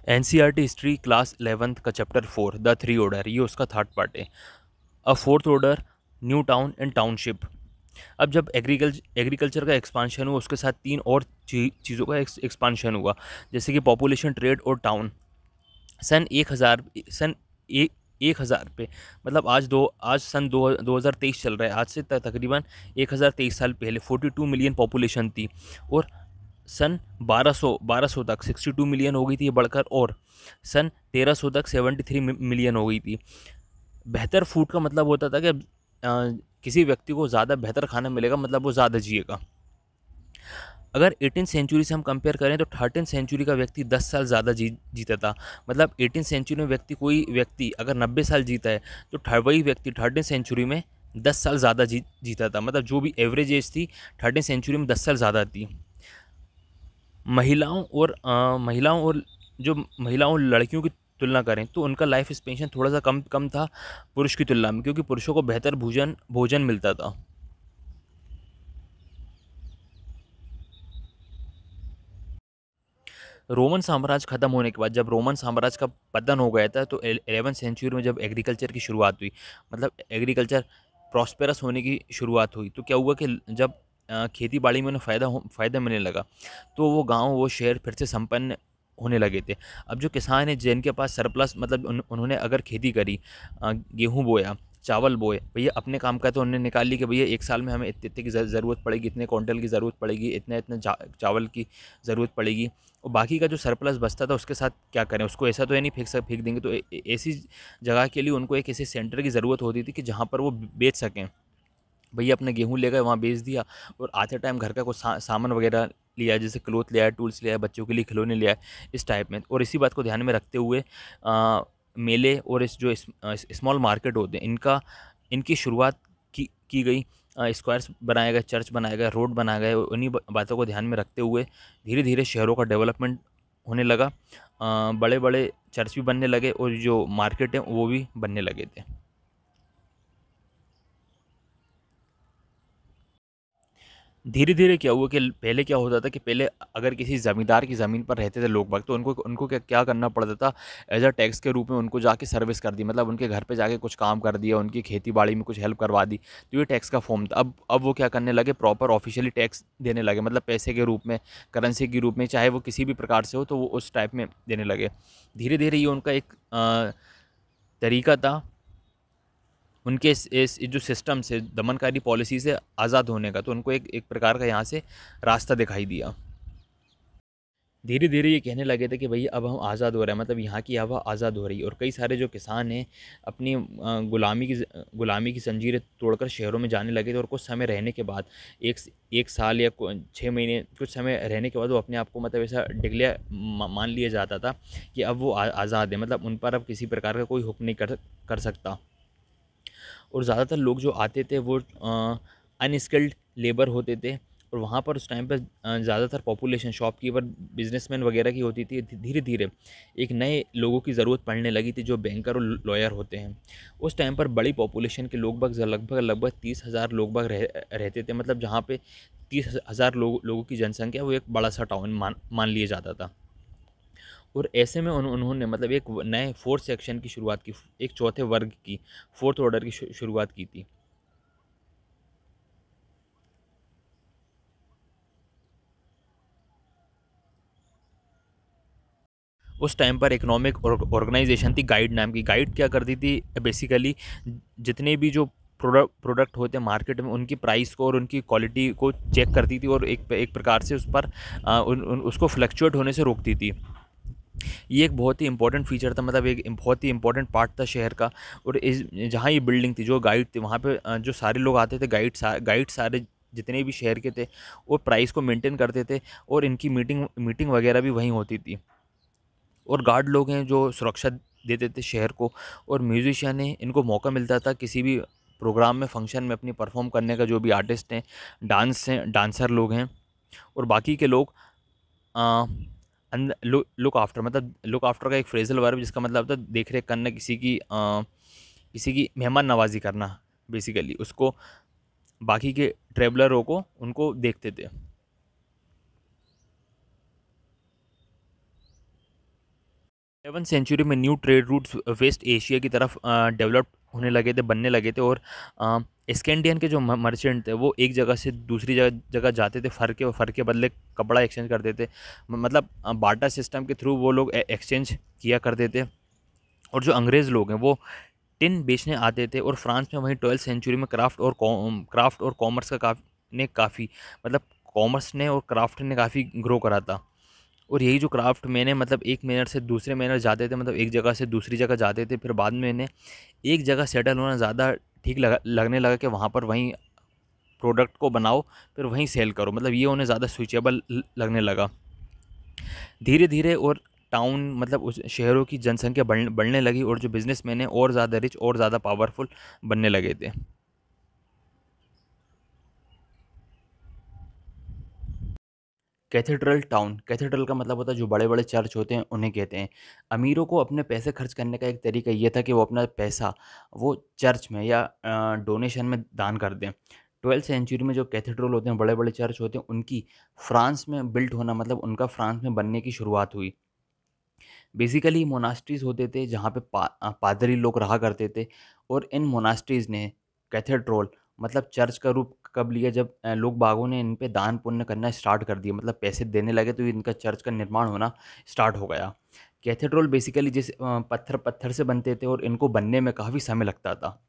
NCERT history class 11th का chapter 4 the three order, ये उसका थर्ड पार्ट है। अ fourth order, new town and township. अब जब एग्रीकल्चर का एक्सपांशन हुआ, उसके साथ तीन और चीज़ों का एक्सपांशन हुआ, जैसे कि पॉपुलेशन, ट्रेड और टाउन। सन 1000, सन एक 1000 पे, मतलब आज सन 2023 चल रहा है, आज से तकरीबन 1023 साल पहले 42 मिलियन पॉपुलेशन थी। और सन 1200 तक 62 मिलियन हो गई थी ये बढ़कर, और सन 1300 तक 73 मिलियन हो गई थी। बेहतर फूड का मतलब होता था कि किसी व्यक्ति को ज़्यादा बेहतर खाना मिलेगा, मतलब वो ज़्यादा जिएगा। अगर 18 सेंचुरी से हम कंपेयर करें तो 13 सेंचुरी का व्यक्ति 10 साल ज़्यादा जीता था। मतलब 18 सेंचुरी में कोई व्यक्ति अगर 90 साल जीता है, तो वही व्यक्ति 13 सेंचुरी में 10 साल ज़्यादा जीता था। मतलब जो भी एवरेज एज थी 13 सेंचुरी में 10 साल ज़्यादा थी। महिलाओं और जो महिलाओं और लड़कियों की तुलना करें तो उनका लाइफ एक्सपेक्टेशन थोड़ा सा कम कम था पुरुष की तुलना में, क्योंकि पुरुषों को बेहतर भोजन भोजन मिलता था। रोमन साम्राज्य खत्म होने के बाद, जब रोमन साम्राज्य का पतन हो गया था, तो 11th सेंचुरी में जब एग्रीकल्चर की शुरुआत हुई, मतलब एग्रीकल्चर प्रॉस्पेरस होने की शुरुआत हुई, तो क्या हुआ कि जब खेती बाड़ी में उन्हें फ़ायदा मिलने लगा, तो वो गांव वो शहर फिर से संपन्न होने लगे थे। अब जो किसान है जिनके पास सरप्लस, मतलब उन्होंने अगर खेती करी, गेहूँ बोया, चावल बोए, भैया अपने काम का तो उन्होंने निकाल ली कि भैया एक साल में हमें इतने इतने की ज़रूरत पड़ेगी, इतने क्विंटल की ज़रूरत पड़ेगी, इतने इतने चावल की ज़रूरत पड़ेगी। और बाकी का जो सरप्लस बचता था उसके साथ क्या करें, उसको ऐसा तो है नहीं फेंक देंगे, तो ऐसी जगह के लिए उनको एक ऐसे सेंटर की ज़रूरत होती थी कि जहाँ पर वो बेच सकें। भैया अपने गेहूँ ले गए, वहाँ बेच दिया, और आते टाइम घर का कुछ सामान वगैरह लिया, जैसे क्लोथ लिया, टूल्स लिया, बच्चों के लिए खिलौने लिया, इस टाइप में। और इसी बात को ध्यान में रखते हुए मेले और इस जो स्मॉल मार्केट होते हैं, इनकी शुरुआत की गई। स्क्वायर्स बनाए गए, चर्च बनाए गए, रोड बनाए गए। उन्हीं बातों को ध्यान में रखते हुए धीरे धीरे शहरों का डेवलपमेंट होने लगा। बड़े बड़े चर्च भी बनने लगे और जो मार्केट हैं वो भी बनने लगे थे। धीरे धीरे क्या हुआ कि पहले क्या होता था कि पहले अगर किसी ज़मींदार की ज़मीन पर रहते थे लोग बाग, तो उनको उनको क्या क्या करना पड़ता था, एज अ टैक्स के रूप में उनको जाके सर्विस कर दी, मतलब उनके घर पे जाके कुछ काम कर दिया, उनकी खेती बाड़ी में कुछ हेल्प करवा दी। तो ये टैक्स का फॉर्म था। अब वो क्या करने लगे, प्रॉपर ऑफिशियली टैक्स देने लगे, मतलब पैसे के रूप में, करेंसी के रूप में, चाहे वो किसी भी प्रकार से हो, तो वो उस टाइप में देने लगे। धीरे धीरे ये उनका एक तरीका था उनके इस जो सिस्टम से, दमनकारी पॉलिसी से आज़ाद होने का। तो उनको एक एक प्रकार का यहाँ से रास्ता दिखाई दिया। धीरे धीरे ये कहने लगे थे कि भई अब हम आज़ाद हो रहे हैं, मतलब यहाँ की हवा आज़ाद हो रही है। और कई सारे जो किसान हैं अपनी गुलामी की जंजीरें तोड़कर शहरों में जाने लगे थे। और कुछ समय रहने के बाद, एक साल या 6 महीने, कुछ समय रहने के बाद वो अपने आप को, मतलब ऐसा डिक्लेयर मान लिया जाता था कि अब वो आज़ाद है, मतलब उन पर अब किसी प्रकार का कोई हुक्म नहीं कर कर सकता। और ज़्यादातर लोग जो आते थे वो अनस्किल्ड लेबर होते थे। और वहाँ पर उस टाइम पर ज़्यादातर पॉपुलेशन शॉपकीपर, बिजनेसमैन वगैरह की होती थी। धीरे धीरे एक नए लोगों की ज़रूरत पड़ने लगी थी, जो बैंकर और लॉयर होते हैं। उस टाइम पर बड़ी पॉपुलेशन के लोग बाग, लगभग लगभग 30,000 लोग बाग रहते थे, मतलब जहाँ पे 30,000 लोगों की जनसंख्या, वो एक बड़ा सा टाउन मान लिया जाता था। और ऐसे में उन्होंने, मतलब एक नए फोर्थ सेक्शन की शुरुआत की, एक चौथे वर्ग की, फोर्थ ऑर्डर की शुरुआत की थी। उस टाइम पर इकोनॉमिक ऑर्गेनाइजेशन थी गाइड नाम की। गाइड क्या करती थी बेसिकली, जितने भी जो प्रोडक्ट होते हैं मार्केट में, उनकी प्राइस को और उनकी क्वालिटी को चेक करती थी, और एक प्रकार से उस पर उसको फ्लक्चुएट होने से रोकती थी। ये एक बहुत ही इंपॉर्टेंट फीचर था, मतलब एक बहुत ही इंपॉर्टेंट पार्ट था शहर का। और इस जहाँ ये बिल्डिंग थी, जो गाइड थी, वहाँ पे जो सारे लोग आते थे, गाइड सारे जितने भी शहर के थे, वो प्राइस को मेंटेन करते थे। और इनकी मीटिंग मीटिंग वगैरह भी वहीं होती थी। और गार्ड लोग हैं जो सुरक्षा देते थे शहर को। और म्यूजिशियन हैं, इनको मौका मिलता था किसी भी प्रोग्राम में, फंक्शन में अपनी परफॉर्म करने का। जो भी आर्टिस्ट हैं, डांसर लोग हैं, और बाकी के लोग लुक आफ्टर, मतलब लुक आफ्टर का एक फ्रेजल वर्ब, जिसका मतलब होता है देख रेख करना, किसी की मेहमान नवाजी करना। बेसिकली उसको, बाकी के ट्रेवलरों को, उनको देखते थे। 11वीं सेंचुरी में new trade routes west Asia की तरफ डेवलप होने लगे थे, बनने लगे थे। और स्कैंडियन के जो मर्चेंट थे वो एक जगह से दूसरी जगह जगह जाते थे, फर के बदले कपड़ा एक्सचेंज करते थे। मतलब बाटा सिस्टम के थ्रू वो लोग एक्सचेंज किया करते थे। और जो अंग्रेज़ लोग हैं वो टिन बेचने आते थे। और फ्रांस में वहीं 12वीं सेंचुरी में क्राफ्ट और कॉमर्स का काफ़ी मतलब कॉमर्स ने और क्राफ्ट ने काफ़ी ग्रो करा था। और यही जो क्राफ्ट मैंने मतलब एक मैनर से दूसरे मैनर जाते थे, मतलब एक जगह से दूसरी जगह जाते थे, फिर बाद में इन्हें एक जगह सेटल होना ज़्यादा ठीक लगने लगा कि वहाँ पर वहीं प्रोडक्ट को बनाओ, फिर वहीं सेल करो, मतलब ये उन्हें ज़्यादा स्विचेबल लगने लगा। धीरे धीरे और टाउन मतलब उस शहरों की जनसंख्या बढ़ने लगी, और जो बिजनेसमैन हैं और ज़्यादा रिच और ज़्यादा पावरफुल बनने लगे थे। कैथेड्रल टाउन, कैथेड्रल का मतलब होता है जो बड़े बड़े चर्च होते हैं उन्हें कहते हैं। अमीरों को अपने पैसे खर्च करने का एक तरीका ये था कि वो अपना पैसा वो चर्च में या डोनेशन में दान कर दें। 12वीं सेंचुरी में जो कैथेड्रल होते हैं, बड़े बड़े चर्च होते हैं, उनकी फ्रांस में बिल्ट होना मतलब उनका फ्रांस में बनने की शुरुआत हुई। बेसिकली मोनास्ट्रीज़ होते थे जहाँ पे पादरी लोग रहा करते थे। और इन मोनास्ट्रीज़ ने कैथेड्रल मतलब चर्च का रूप कब लिया, जब लोग बागों ने इन पे दान पुण्य करना स्टार्ट कर दिया, मतलब पैसे देने लगे, तो इनका चर्च का निर्माण होना स्टार्ट हो गया। कैथेड्रल बेसिकली पत्थर पत्थर से बनते थे और इनको बनने में काफ़ी समय लगता था।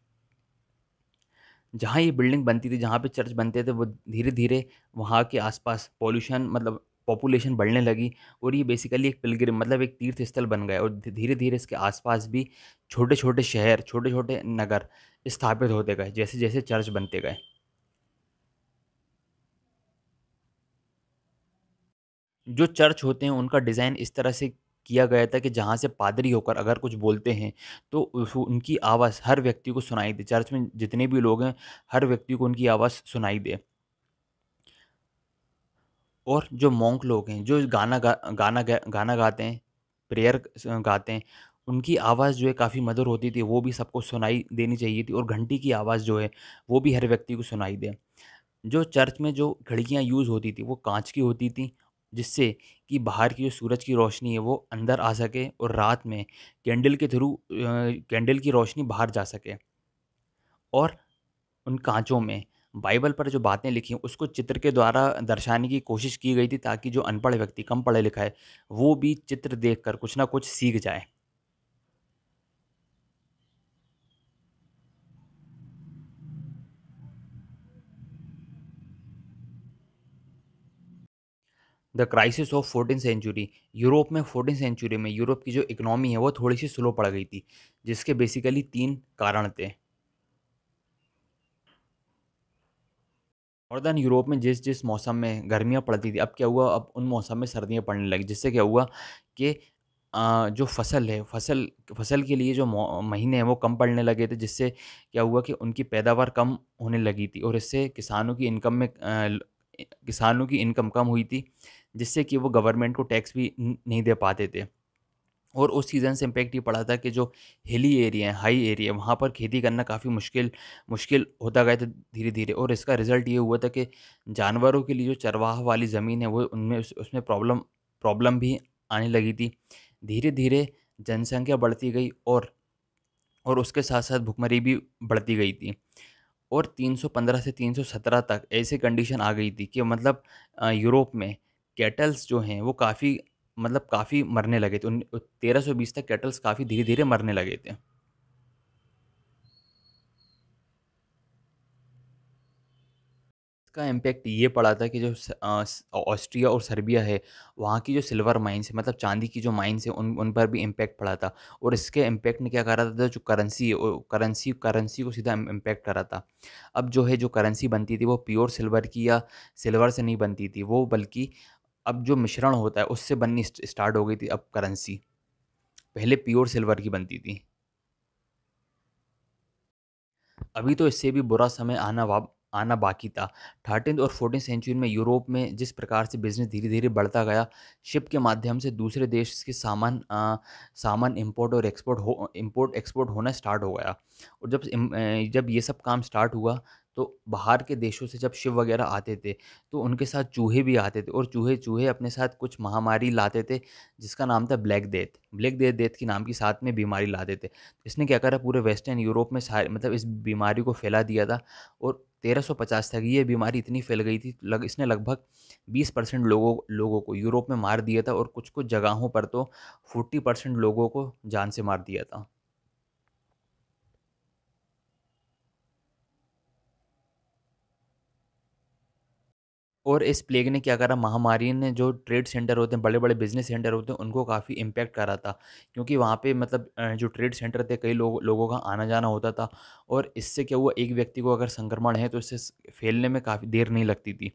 जहाँ ये बिल्डिंग बनती थी, जहाँ पे चर्च बनते थे, वो धीरे-धीरे वहाँ के आसपास पॉल्यूशन मतलब पॉपुलेशन बढ़ने लगी। और ये बेसिकली एक पिलग्रिम मतलब एक तीर्थ स्थल बन गया। और धीरे-धीरे इसके आसपास भी छोटे-छोटे शहर, छोटे-छोटे नगर स्थापित होते गए, जैसे-जैसे चर्च बनते गए। जो चर्च होते हैं उनका डिज़ाइन इस तरह से किया गया था कि जहाँ से पादरी होकर अगर कुछ बोलते हैं तो उनकी आवाज़ हर व्यक्ति को सुनाई दे। चर्च में जितने भी लोग हैं, हर व्यक्ति को उनकी आवाज़ सुनाई दे। और जो मॉन्क लोग हैं, जो गाना गाते हैं, प्रेयर गाते हैं, उनकी आवाज़ जो है काफ़ी मधुर होती थी, वो भी सबको सुनाई देनी चाहिए थी। और घंटी की आवाज़ जो है, वो भी हर व्यक्ति को सुनाई दे। जो चर्च में जो खिड़कियाँ यूज़ होती थी, वो काँच की होती थी, जिससे कि बाहर की जो सूरज की रोशनी है, वो अंदर आ सके और रात में कैंडल की रोशनी बाहर जा सके। और उन काँचों में बाइबल पर जो बातें लिखी हैं, उसको चित्र के द्वारा दर्शाने की कोशिश की गई थी, ताकि जो अनपढ़ व्यक्ति, कम पढ़ा-लिखा है, वो भी चित्र देखकर कुछ ना कुछ सीख जाए। The crisis of 14th century, Europe में 14th सेंचुरी में यूरोप की जो इकोनॉमी है, वो थोड़ी-सी स्लो पड़ गई थी, जिसके बेसिकली 3 कारण थे। नॉर्दर्न यूरोप में जिस-जिस मौसम में गर्मियाँ पड़ती थी, अब क्या हुआ, अब उन मौसम में सर्दियाँ पड़ने लगी, जिससे क्या हुआ कि जो फसल है, फसल के लिए जो महीने हैं वो कम पड़ने लगे थे, जिससे क्या हुआ कि उनकी पैदावार कम होने लगी थी। और इससे किसानों की इनकम कम हुई थी, जिससे कि वो गवर्नमेंट को टैक्स भी नहीं दे पाते थे। और उस सीज़न से इम्पैक्ट ये पड़ा था कि जो हिली एरिया है, हाई एरिया है, वहाँ पर खेती करना काफ़ी मुश्किल मुश्किल होता गया था धीरे-धीरे। और इसका रिज़ल्ट ये हुआ था कि जानवरों के लिए जो चरवाह वाली ज़मीन है, वो उनमें उसमें प्रॉब्लम प्रॉब्लम भी आने लगी थी। धीरे-धीरे जनसंख्या बढ़ती गई, और उसके साथ-साथ भुखमरी भी बढ़ती गई थी। और 315 से 317 तक ऐसी कंडीशन आ गई थी कि मतलब यूरोप में कैटल्स जो हैं वो काफ़ी मरने लगे थे। 1320 तक कैटल्स काफ़ी धीरे-धीरे मरने लगे थे। इसका इम्पैक्ट ये पड़ा था कि ऑस्ट्रिया और सर्बिया है, वहाँ की जो सिल्वर माइन्स है मतलब चाँदी की जो माइन्स है, उन उन पर भी इम्पैक्ट पड़ा था। और इसके इम्पैक्ट ने क्या करा था, जो करेंसी है, करेंसी को सीधा इम्पैक्ट करा था। अब जो है जो करेंसी बनती थी वो प्योर सिल्वर की या सिल्वर से नहीं बनती थी, वो बल्कि अब जो मिश्रण होता है उससे बननी स्टार्ट हो गई थी अब करेंसी। पहले प्योर सिल्वर की बनती थी। अभी तो इससे भी बुरा समय आना बाकी था। 13th और 14th सेंचुरी में यूरोप में जिस प्रकार से बिज़नेस धीरे-धीरे बढ़ता गया, शिप के माध्यम से दूसरे देश के सामान इम्पोर्ट एक्सपोर्ट होना स्टार्ट हो गया। और जब ये सब काम स्टार्ट हुआ, तो बाहर के देशों से जब शिप वगैरह आते थे, तो उनके साथ चूहे भी आते थे और चूहे चूहे अपने साथ कुछ महामारी लाते थे, जिसका नाम था black death. Black death death के नाम की साथ में बीमारी लाते थे। इसने क्या करा, पूरे वेस्टर्न यूरोप में सारे मतलब इस बीमारी को फैला दिया था और 1350 तक ये बीमारी इतनी फैल गई थी, इसने लगभग 20% लोगों को यूरोप में मार दिया था और कुछ-कुछ जगहों पर तो 40% लोगों को जान से मार दिया था। और इस प्लेग ने क्या करा, महामारी ने जो ट्रेड सेंटर होते हैं, बड़े-बड़े बिज़नेस सेंटर होते हैं, उनको काफ़ी इम्पैक्ट करा था। क्योंकि वहाँ पे मतलब जो ट्रेड सेंटर थे, कई लोगों का आना-जाना होता था और इससे क्या हुआ, एक व्यक्ति को अगर संक्रमण है, तो इससे फैलने में काफ़ी देर नहीं लगती थी।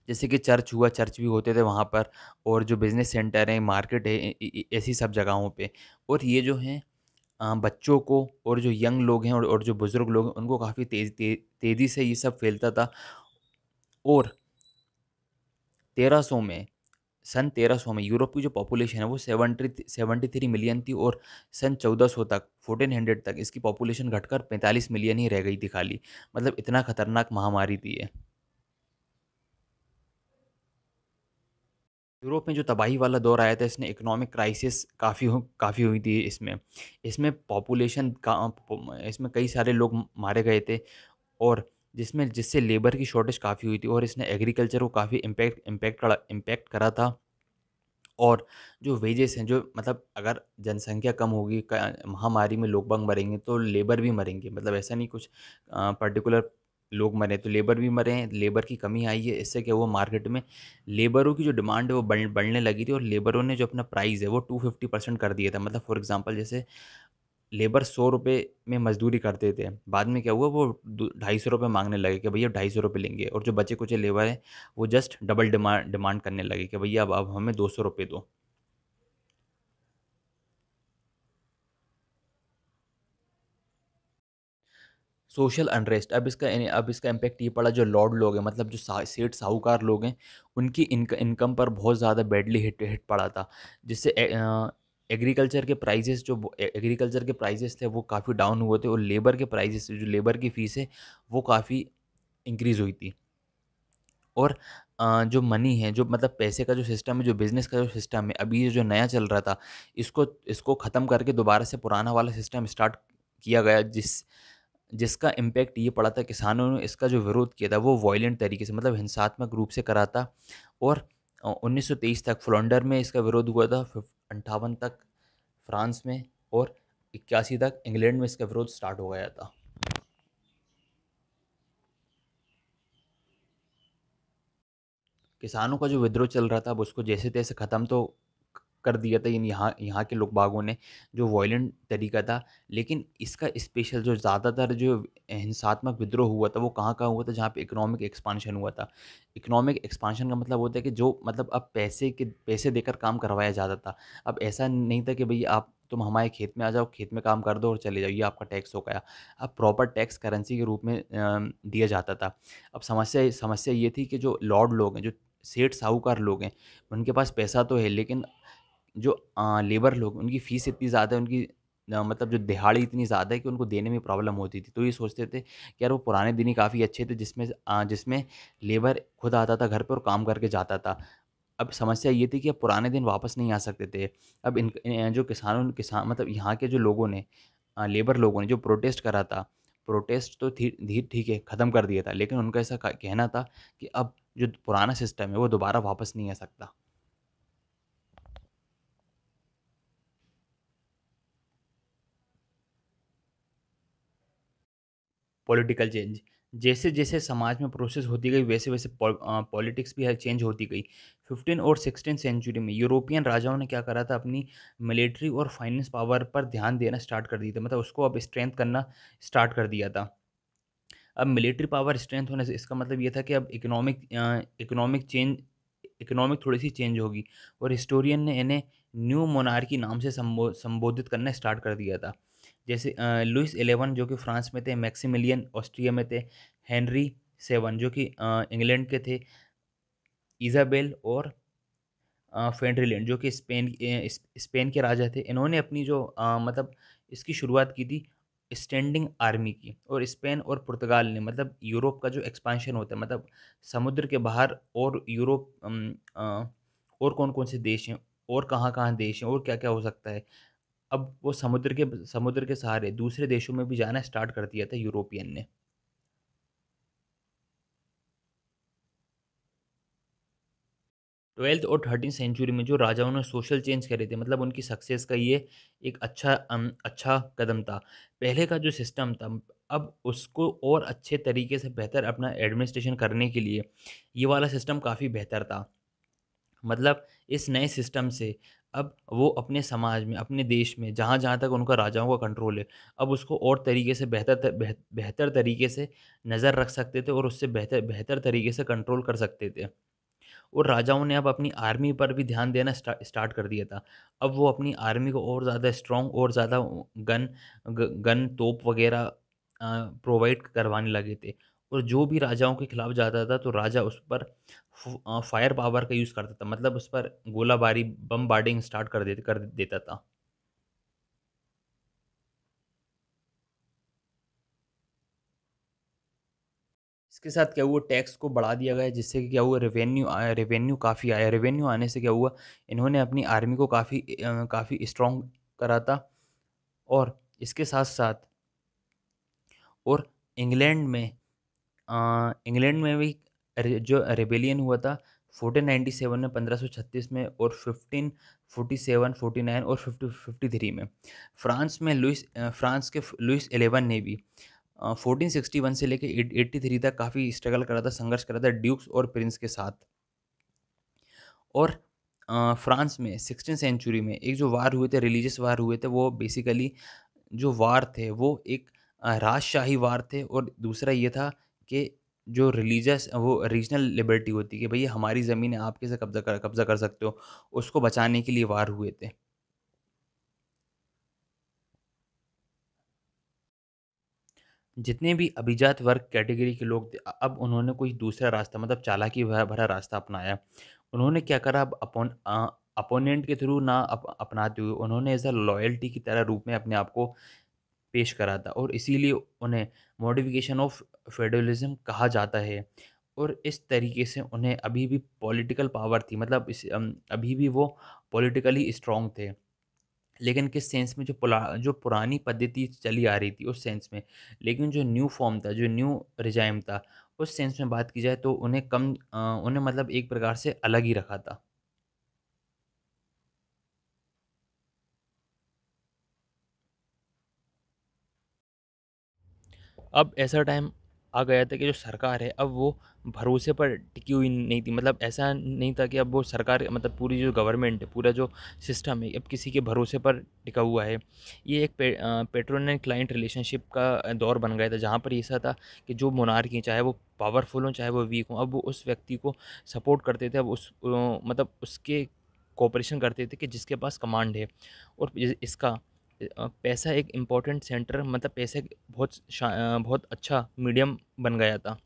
जैसे कि चर्च हुआ, चर्च भी होते थे वहाँ पर और जो बिज़नेस सेंटर हैं, मार्केट है, ऐसी सब जगहों पे। और ये जो हैं बच्चों को और जो यंग लोग हैं और जो बुज़ुर्ग लोग हैं, उनको काफ़ी तेज़ी से ये सब फैलता था। और 1300 में सन 1300 में यूरोप की जो पॉपुलेशन है वो 73 मिलियन थी और सन 1400 तक 1400 तक इसकी पॉपुलेशन घटकर 45 मिलियन ही रह गई थी खाली। मतलब इतना खतरनाक महामारी थी ये। यूरोप में जो तबाही वाला दौर आया था, इसने इकोनॉमिक क्राइसिस काफ़ी हुई थी इसमें। इसमें पॉपुलेशन का इसमें कई सारे लोग मारे गए थे और जिससे लेबर की शॉर्टेज काफ़ी हुई थी और इसने एग्रीकल्चर को काफ़ी इम्पैक्ट करा था। और जो वेजेस हैं, जो मतलब अगर जनसंख्या कम होगी, महामारी में लोग बाग मरेंगे तो लेबर भी मरेंगे। मतलब ऐसा नहीं कुछ पर्टिकुलर लोग मरे तो लेबर भी मरे हैं, लेबर की कमी आई है। इससे क्या हुआ, मार्केट में लेबरों की जो डिमांड है वो बढ़ने लगी थी और लेबरों ने जो अपना प्राइस है वो 250% कर दिया था। मतलब फॉर एग्जांपल, जैसे लेबर 100 रुपये में मजदूरी करते थे, बाद में क्या हुआ, वो 250 रुपये मांगने लगे कि भैया 250 रुपये लेंगे। और जो बचे कुचे लेबर हैं, वो जस्ट डबल डिमांड करने लगे कि भैया अब हमें 200 रुपये दो। सोशल अनरेस्ट, अब इसका इम्पैक्ट ये पड़ा, जो लॉर्ड लोग हैं, मतलब जो सेठ साहूकार लोग हैं, उनकी इनकम पर बहुत ज़्यादा बैडली हिट हिट पड़ा था। जिससे एग्रीकल्चर के प्राइजेस थे वो काफ़ी डाउन हुए थे और लेबर के प्राइजेस, जो लेबर की फ़ीस है, वो काफ़ी इंक्रीज़ हुई थी। और जो मनी है, जो मतलब पैसे का जो सिस्टम है, जो बिज़नेस का जो सिस्टम है, अभी ये जो नया चल रहा था, इसको इसको ख़त्म करके दोबारा से पुराना वाला सिस्टम स्टार्ट किया गया, जिसका इम्पैक्ट ये पड़ा था, किसानों ने इसका जो विरोध किया था वो वॉयलेंट तरीके से, मतलब हिंसात्मक रूप से करा था। और 1923 तक फ्लैंडर में इसका विरोध हुआ था, 58 तक फ्रांस में और 81 तक इंग्लैंड में इसका विरोध स्टार्ट हो गया था। किसानों का जो विद्रोह चल रहा था, अब उसको जैसे-तैसे ख़त्म तो कर दिया था इन यहाँ यहाँ के लोग बागों ने, जो वॉयलेंट तरीका था। लेकिन इसका स्पेशल जो ज़्यादातर जो हिंसात्मक विद्रोह हुआ था, वो कहाँ-कहाँ हुआ था, जहाँ पे इकोनॉमिक एक्सपांशन हुआ था। इकोनॉमिक एक्सपांशन का मतलब होता है कि जो मतलब अब पैसे देकर काम करवाया जाता था। अब ऐसा नहीं था कि भई तुम हमारे खेत में आ जाओ, खेत में काम कर दो और चले जाओ, ये आपका टैक्स हो गया। अब प्रॉपर टैक्स करेंसी के रूप में दिया जाता था। अब समस्या ये थी कि जो लॉर्ड लोग हैं, जो सेठ साहूकार लोग हैं, उनके पास पैसा तो है, लेकिन जो लेबर लोग उनकी फ़ीस इतनी ज़्यादा है, उनकी मतलब जो दिहाड़ी इतनी ज़्यादा है कि उनको देने में प्रॉब्लम होती थी। तो ये सोचते थे कि यार वो पुराने दिन ही काफ़ी अच्छे थे, जिसमें लेबर खुद आता था घर पे और काम करके जाता था। अब समस्या ये थी कि अब पुराने दिन वापस नहीं आ सकते थे। अब जो किसान मतलब यहाँ के जो लोगों ने लेबर लोगों ने जो प्रोटेस्ट करा था, प्रोटेस्ट तो ठीक है, ख़त्म कर दिया था, लेकिन उनका ऐसा कहना था कि अब जो पुराना सिस्टम है वो दोबारा वापस नहीं आ सकता। पॉलिटिकल चेंज, जैसे-जैसे समाज में प्रोसेस होती गई, वैसे-वैसे पॉलिटिक्स भी है चेंज होती गई। 15 और 16th सेंचुरी में यूरोपियन राजाओं ने क्या करा था, अपनी मिलिट्री और फाइनेंस पावर पर ध्यान देना स्टार्ट कर दिया था। मतलब उसको अब स्ट्रेंथ करना स्टार्ट कर दिया था। अब मिलिट्री पावर स्ट्रेंथ होने से इसका मतलब ये था कि अब इकोनॉमिक थोड़ी-सी चेंज होगी और हिस्टोरियन ने इन्हें न्यू मोनार्की नाम से संबोधित करना स्टार्ट कर दिया था। जैसे लुइस 11 जो कि फ्रांस में थे, मैक्सिमिलियन ऑस्ट्रिया में थे, हेनरी 7 जो कि इंग्लैंड के थे, इज़ाबेल और फेड्रिलियन जो कि स्पेन के राजा थे। इन्होंने अपनी जो मतलब इसकी शुरुआत की थी स्टैंडिंग आर्मी की। और स्पेन और पुर्तगाल ने मतलब यूरोप का जो एक्सपांशन होता है मतलब समुद्र के बाहर और यूरोप और कौन-कौन से देश हैं और कहाँ-कहाँ देश हैं और क्या-क्या हो सकता है। अब वो समुद्र के सहारे दूसरे देशों में भी जाना स्टार्ट कर दिया था यूरोपियन ने। 12th और 13th सेंचुरी में जो राजाओं ने सोशल चेंज करे थे मतलब उनकी सक्सेस का ये एक अच्छा कदम था। पहले का जो सिस्टम था अब उसको और अच्छे तरीके से बेहतर अपना एडमिनिस्ट्रेशन करने के लिए ये वाला सिस्टम काफ़ी बेहतर था। मतलब इस नए सिस्टम से अब वो अपने समाज में, अपने देश में जहाँ-जहाँ तक उनका राजाओं का कंट्रोल है, अब उसको और तरीके से बेहतर तरीके से नज़र रख सकते थे और उससे बेहतर बेहतर तरीके से कंट्रोल कर सकते थे। और राजाओं ने अब अपनी आर्मी पर भी ध्यान देना स्टार्ट कर दिया था। अब वो अपनी आर्मी को और ज़्यादा स्ट्रॉन्ग और ज़्यादा गन, तोप वग़ैरह प्रोवाइड करवाने लगे थे। और जो भी राजाओं के खिलाफ जाता था तो राजा उस पर फायर पावर का यूज़ करता था। मतलब उस पर गोलाबारी, बमबार्डिंग स्टार्ट कर देता था। इसके साथ क्या हुआ टैक्स को बढ़ा दिया गया जिससे कि क्या हुआ रेवेन्यू आया, रेवेन्यू काफ़ी आया। रेवेन्यू आने से क्या हुआ इन्होंने अपनी आर्मी को काफ़ी स्ट्रॉन्ग करा था। और इसके साथ-साथ और इंग्लैंड में इंग्लैंड में भी जो रेबेलियन हुआ था 1497 में, 1536 में और 1547, 49 और 53 में। फ्रांस के लुइस 11 ने भी 1461 से लेके 83 तक काफ़ी स्ट्रगल करा था, संघर्ष करा था ड्यूक्स और प्रिंस के साथ। और फ्रांस में 16th सेंचुरी में एक जो वार हुए थे, रिलीजियस वार हुए थे, वो बेसिकली जो वार थे वो एक राजशाही वार थे और दूसरा ये था कि जो रिलीजियस वो रीजनल लिबर्टी होती है कि भई हमारी ज़मीन है, आप कैसे कब्ज़ा कर सकते हो, उसको बचाने के लिए वार हुए थे। जितने भी अभिजात वर्ग कैटेगरी के लोग थे अब उन्होंने कोई दूसरा रास्ता मतलब चालाकी भरा रास्ता अपनाया। उन्होंने क्या करा अब अपोनेंट के थ्रू ना अपनाते हुए उन्होंने एज़ अ लॉयल्टी की तरह रूप में अपने आप को पेश करा था और इसीलिए उन्हें मॉडिफिकेशन ऑफ फेडरलिज्म कहा जाता है। और इस तरीके से उन्हें अभी भी पॉलिटिकल पावर थी मतलब अभी भी वो पॉलिटिकली स्ट्रॉन्ग थे। लेकिन किस सेंस में जो पुरानी पद्धति चली आ रही थी उस सेंस में। लेकिन जो न्यू फॉर्म था, जो न्यू रिजाइम था, उस सेंस में बात की जाए तो उन्हें मतलब एक प्रकार से अलग ही रखा था। अब ऐसा टाइम आ गया था कि जो सरकार है अब वो भरोसे पर टिकी हुई नहीं थी। मतलब ऐसा नहीं था कि अब वो सरकार मतलब पूरी जो गवर्नमेंट है, पूरा जो सिस्टम है अब किसी के भरोसे पर टिका हुआ है। ये एक पैट्रन एंड क्लाइंट रिलेशनशिप का दौर बन गया था जहाँ पर ऐसा था कि जो मोनार्क हैं चाहे वो पावरफुल हों चाहे वो वीक हों, अब वो उस व्यक्ति को सपोर्ट करते थे। अब मतलब उसके कोऑपरेशन करते थे कि जिसके पास कमांड है। और इसका पैसा एक इम्पोर्टेंट सेंटर मतलब पैसे बहुत अच्छा मीडियम बन गया था।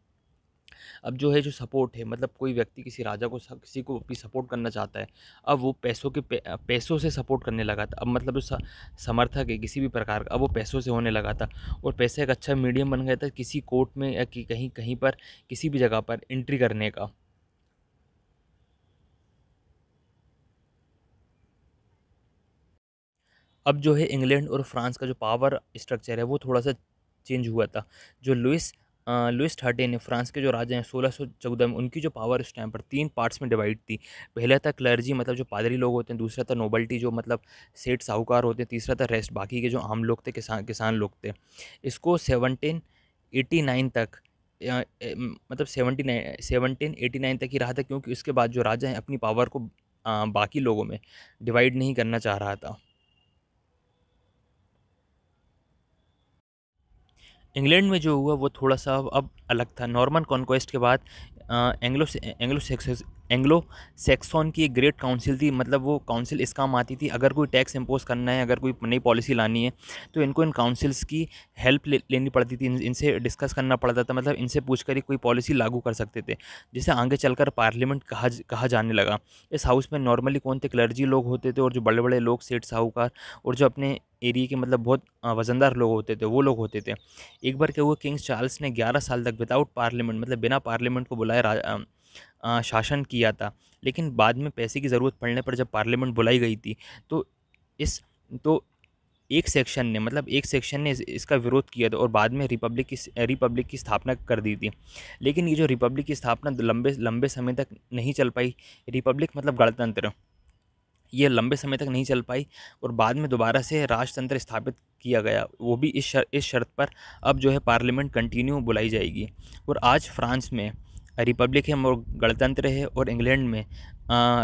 अब जो है जो सपोर्ट है मतलब कोई व्यक्ति किसी राजा को किसी को भी सपोर्ट करना चाहता है, अब वो पैसों से सपोर्ट करने लगा था। अब मतलब जो समर्थक है किसी भी प्रकार का अब वो पैसों से होने लगा था। और पैसा एक अच्छा मीडियम बन गया था किसी कोर्ट में या कहीं कहीं पर किसी भी जगह पर एंट्री करने का। अब जो है इंग्लैंड और फ्रांस का जो पावर स्ट्रक्चर है वो थोड़ा-सा चेंज हुआ था। जो लुइस 13 है फ्रांस के जो राजा हैं 1614 में उनकी जो पावर उस टाइम पर 3 पार्ट्स में डिवाइड थी। पहला था क्लर्जी मतलब जो पादरी लोग होते हैं, दूसरा था नोबल्टी जो मतलब सेठ साहूकार होते हैं, तीसरा था रेस्ट बाकी के जो आम लोग थे, किसान लोग थे। इसको 1789 तक मतलब 1789 तक ही रहा था क्योंकि उसके बाद जो राजा हैं अपनी पावर को बाकी लोगों में डिवाइड नहीं करना चाह रहा था। इंग्लैंड में जो हुआ वो थोड़ा-सा अब अलग था। नॉर्मन कॉन्क्वेस्ट के बाद एंग्लो सैक्सन की एक ग्रेट काउंसिल थी। मतलब वो काउंसिल इस काम आती थी, अगर कोई टैक्स इम्पोज करना है, अगर कोई नई पॉलिसी लानी है, तो इनको इन काउंसिल्स की हेल्प लेनी पड़ती थी, इनसे डिस्कस करना पड़ता था। मतलब इनसे पूछ कर ही कोई पॉलिसी लागू कर सकते थे, जिसे आगे चलकर पार्लियामेंट कहा जाने लगा। इस हाउस में नॉर्मली कौन थे? क्लर्जी लोग होते थे, और जो बड़े बड़े लोग, सेठ साहूकार, और जो अपने एरिया के मतलब बहुत वजनदार लोग होते थे, वो लोग होते थे। एक बार क्या हुआ, किंग चार्ल्स ने 11 साल तक विदाउट पार्लियामेंट, मतलब बिना पार्लियामेंट को बुलाए शासन किया था। लेकिन बाद में पैसे की ज़रूरत पड़ने पर जब पार्लियामेंट बुलाई गई थी, तो इस तो एक सेक्शन ने इसका विरोध किया था, और बाद में रिपब्लिक की स्थापना कर दी थी। लेकिन ये जो रिपब्लिक की स्थापना लंबे लंबे समय तक नहीं चल पाई। रिपब्लिक मतलब गणतंत्र, ये लंबे समय तक नहीं चल पाई, और बाद में दोबारा से राजतंत्र स्थापित किया गया, वो भी इस शर्त पर अब जो है पार्लियामेंट कंटिन्यू बुलाई जाएगी। और आज फ्रांस में रिपब्लिक है और गणतंत्र है, और इंग्लैंड में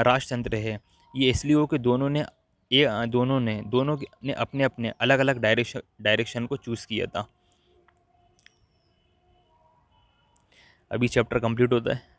राजतंत्र है। ये इसलिए हो कि दोनों ने अपने अपने अलग अलग डायरेक्शन को चूज़ किया था। अभी चैप्टर कंप्लीट होता है।